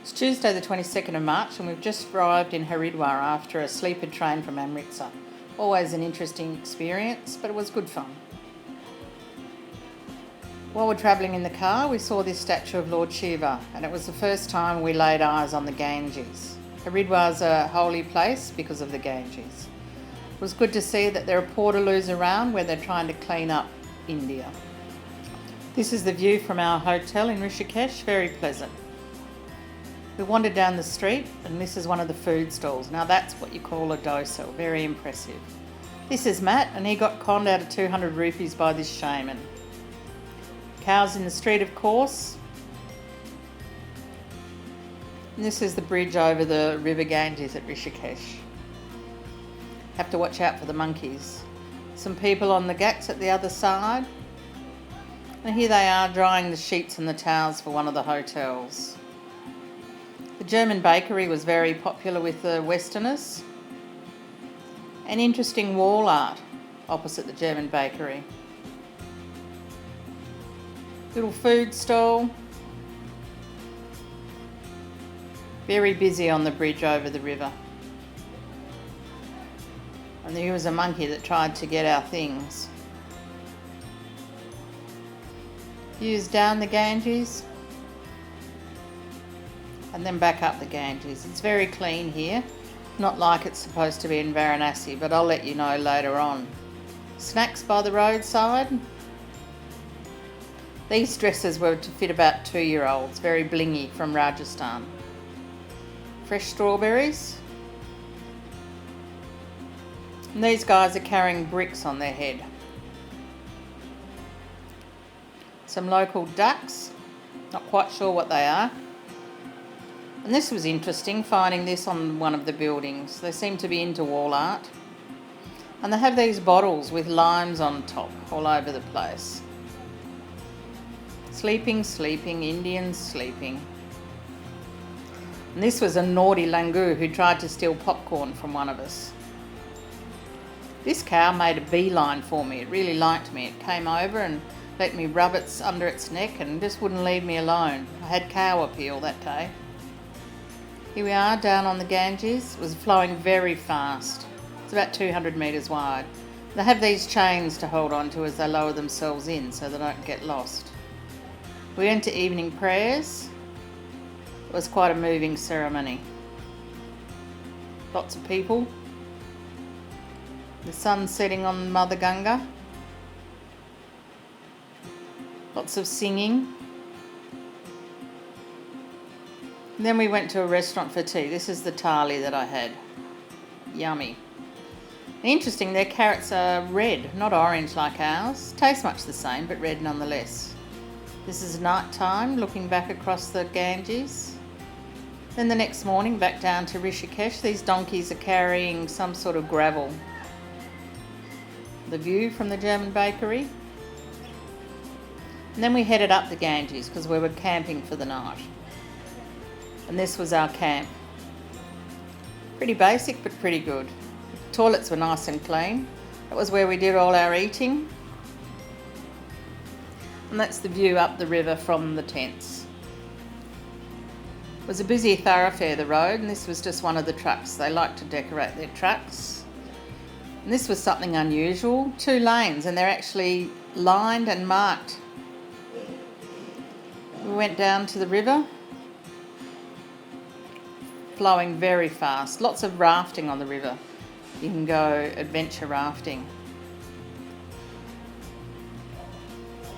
It's Tuesday the 22nd of March and we've just arrived in Haridwar after a sleeper train from Amritsar. Always an interesting experience, but it was good fun. While we're travelling in the car, we saw this statue of Lord Shiva, and it was the first time we laid eyes on the Ganges. Haridwar's a holy place because of the Ganges. It was good to see that there are portaloos around where they're trying to clean up India. This is the view from our hotel in Rishikesh, very pleasant. We wandered down the street and this is one of the food stalls. Now that's what you call a dosa, very impressive. This is Matt and he got conned out of 200 rupees by this shaman. Cows in the street, of course. And this is the bridge over the river Ganges at Rishikesh. Have to watch out for the monkeys. Some people on the ghats at the other side. And here they are drying the sheets and the towels for one of the hotels. The German bakery was very popular with the Westerners. An interesting wall art opposite the German bakery. Little food stall. Very busy on the bridge over the river. And there was a monkey that tried to get our things. Views down the Ganges. And then back up the Ganges. It's very clean here. Not like it's supposed to be in Varanasi, but I'll let you know later on. Snacks by the roadside. These dresses were to fit about 2-year-olds, very blingy, from Rajasthan. Fresh strawberries. And these guys are carrying bricks on their head. Some local ducks, not quite sure what they are. And this was interesting, finding this on one of the buildings. They seem to be into wall art. And they have these bottles with limes on top all over the place. Sleeping, Indians sleeping. And this was a naughty langur who tried to steal popcorn from one of us. This cow made a beeline for me. It really liked me. It came over and let me rub it under its neck and just wouldn't leave me alone. I had cow appeal that day. Here we are down on the Ganges. It was flowing very fast. It's about 200 metres wide. They have these chains to hold on to as they lower themselves in so they don't get lost. We went to evening prayers. It was quite a moving ceremony. Lots of people. The sun setting on Mother Ganga. Lots of singing. And then we went to a restaurant for tea. This is the thali that I had. Yummy. Interesting, their carrots are red, not orange like ours. Tastes much the same, but red nonetheless. This is night time, looking back across the Ganges. Then the next morning, back down to Rishikesh. These donkeys are carrying some sort of gravel. The view from the German bakery. And then we headed up the Ganges because we were camping for the night. And this was our camp. Pretty basic, but pretty good. Toilets were nice and clean. That was where we did all our eating. And that's the view up the river from the tents. It was a busy thoroughfare, the road, and this was just one of the trucks. They like to decorate their trucks. And this was something unusual. 2 lanes, and they're actually lined and marked. We went down to the river. Flowing very fast. Lots of rafting on the river. You can go adventure rafting.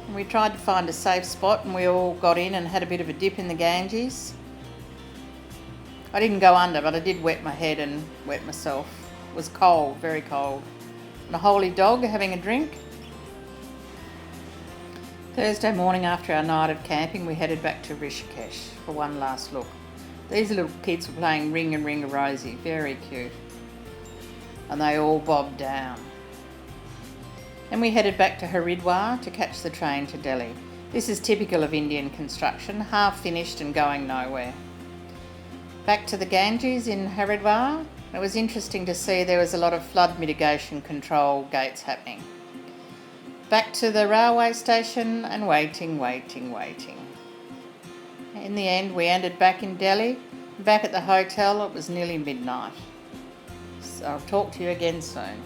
And we tried to find a safe spot and we all got in and had a bit of a dip in the Ganges. I didn't go under, but I did wet my head and wet myself. It was cold, very cold. And a holy dog having a drink. Thursday morning after our night of camping, we headed back to Rishikesh for one last look. These little kids were playing Ring and Ring a Rosie, very cute. And they all bobbed down. And we headed back to Haridwar to catch the train to Delhi. This is typical of Indian construction, half finished and going nowhere. Back to the Ganges in Haridwar. It was interesting to see there was a lot of flood mitigation control gates happening. Back to the railway station and waiting. in the end, we ended back in Delhi. Back at the hotel, it was nearly midnight. So I'll talk to you again soon.